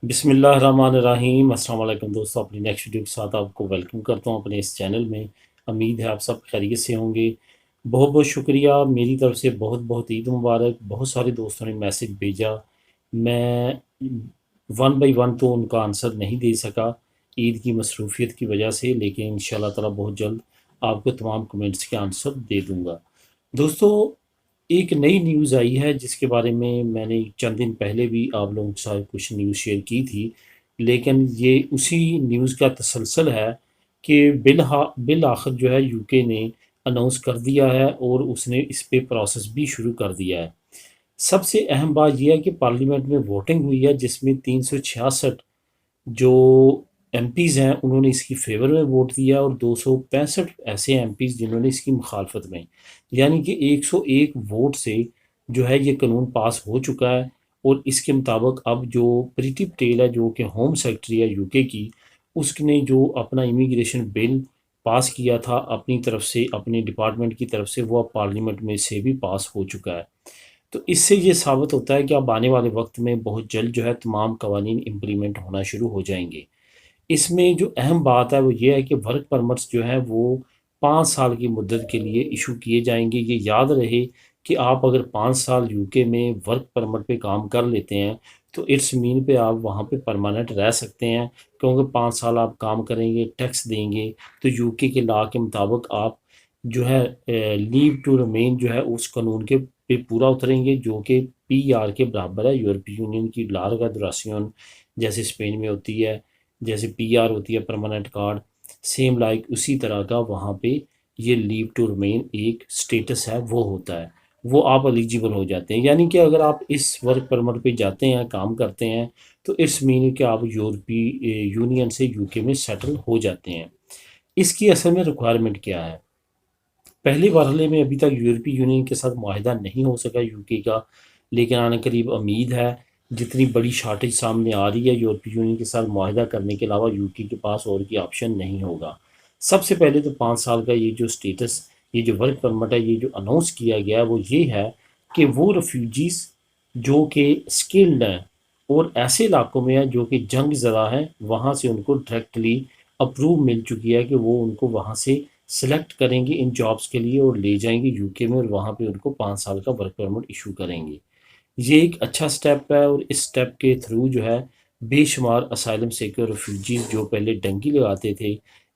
बिस्मिल्लाहिर्रहमानिर्रहीम। अस्सलाम वालेकुम दोस्तों, अपनी नेक्स्ट वीडियो के साथ आपको वेलकम करता हूँ अपने इस चैनल में। उम्मीद है आप सब खैरियत से होंगे। बहुत बहुत शुक्रिया, मेरी तरफ से बहुत बहुत ईद मुबारक। बहुत सारे दोस्तों ने मैसेज भेजा, मैं वन बाई वन तो उनका आंसर नहीं दे सका ईद की मसरूफियत की वजह से, लेकिन इंशाल्लाह ताला बहुत जल्द आपको तमाम कमेंट्स के आंसर दे दूँगा। दोस्तों, एक नई न्यूज़ आई है जिसके बारे में मैंने चंद दिन पहले भी आप लोगों के साथ कुछ न्यूज़ शेयर की थी, लेकिन ये उसी न्यूज़ का तसलसल है कि बिल आखिर जो है यूके ने अनाउंस कर दिया है और उसने इस पे प्रोसेस भी शुरू कर दिया है। सबसे अहम बात यह है कि पार्लियामेंट में वोटिंग हुई है जिसमें 366 जो एमपीज़ हैं उन्होंने इसकी फेवर में वोट दिया और 265 ऐसे एमपीज़ जिन्होंने इसकी मुखालफत में, यानी कि 101 वोट से जो है ये कानून पास हो चुका है। और इसके मुताबिक अब जो प्रीति पटेल है जो कि होम सेक्रेटरी है यूके की, उसने जो अपना इमिग्रेशन बिल पास किया था अपनी तरफ से, अपने डिपार्टमेंट की तरफ से, वो अब पार्लियामेंट में से भी पास हो चुका है। तो इससे ये साबित होता है कि अब आने वाले वक्त में बहुत जल्द जो है तमाम कवानीन इम्प्लीमेंट होना शुरू हो जाएंगे। इसमें जो अहम बात है वो ये है कि वर्क परमिट्स जो है वो 5 साल की मुद्दत के लिए इशू किए जाएंगे। ये याद रहे कि आप अगर 5 साल यूके में वर्क परमिट पे काम कर लेते हैं तो इट्स मीन पे आप वहाँ पे परमानेंट रह सकते हैं, क्योंकि 5 साल आप काम करेंगे, टैक्स देंगे, तो यूके के लॉ के मुताबिक आप जो है लीव टू रिमेन जो है उस कानून के पे पूरा उतरेंगे, जो कि पीआर के बराबर है। यूरोपीय यूनियन की लार्गा दुरासियन जैसे स्पेन में होती है, जैसे पीआर होती है परमानेंट कार्ड, सेम लाइक उसी तरह का वहाँ पे ये लीव टू रिमेन एक स्टेटस है वो होता है, वो आप एलिजिबल हो जाते हैं। यानी कि अगर आप इस वर्क परमिट पे जाते हैं, काम करते हैं, तो इट्स मीन कि आप यूरोपीय यूनियन से यूके में सेटल हो जाते हैं। इसकी असल में रिक्वायरमेंट क्या है? पहले मरहले में अभी तक यूरोपीय यूनियन के साथ मुआहिदा नहीं हो सका यूके का, लेकिन आने करीब उम्मीद है। जितनी बड़ी शार्टेज सामने आ रही है, यूरोपीय यूनियन के साथ मुआहिदा करने के अलावा यूके के पास और की ऑप्शन नहीं होगा। सबसे पहले तो 5 साल का ये जो स्टेटस, ये जो वर्क परमिट है, ये जो अनाउंस किया गया है वो ये है कि वो रेफ्यूजीज़ जो कि स्किल्ड हैं और ऐसे इलाकों में हैं जो कि जंग ज़दा हैं, वहाँ से उनको डायरेक्टली अप्रूव मिल चुकी है कि वो उनको वहाँ से सेलेक्ट करेंगे इन जॉब्स के लिए और ले जाएंगे यूके में, और वहाँ पे उनको 5 साल का वर्क परमिट इशू करेंगे। ये एक अच्छा स्टेप है और इस स्टेप के थ्रू जो है बेशुमार असाइलम सीकर रेफ्यूजीज़ जो पहले डंकी लगाते थे,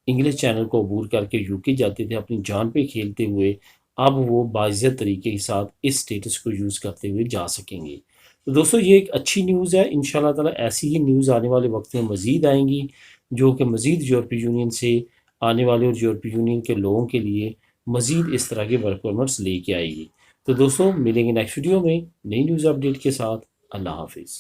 इंग्लिश चैनल को अबूर करके यूके जाते थे अपनी जान पे खेलते हुए, अब वो बाइज़्ज़त तरीके के साथ इस स्टेटस को यूज़ करते हुए जा सकेंगे। तो दोस्तों, ये एक अच्छी न्यूज़ है। इंशाल्लाह ताला ऐसी ही न्यूज़ आने वाले वक्त में मज़ीद आएंगी, जो कि मज़ीद यूरोपीय यूनियन से आने वाले और यूरोपीय यूनियन के लोगों के लिए मज़ीद इस तरह के वर्क परमिट्स लेके आएगी। तो दोस्तों, मिलेंगे नेक्स्ट वीडियो में नई न्यूज़ अपडेट के साथ। अल्लाह हाफिज़।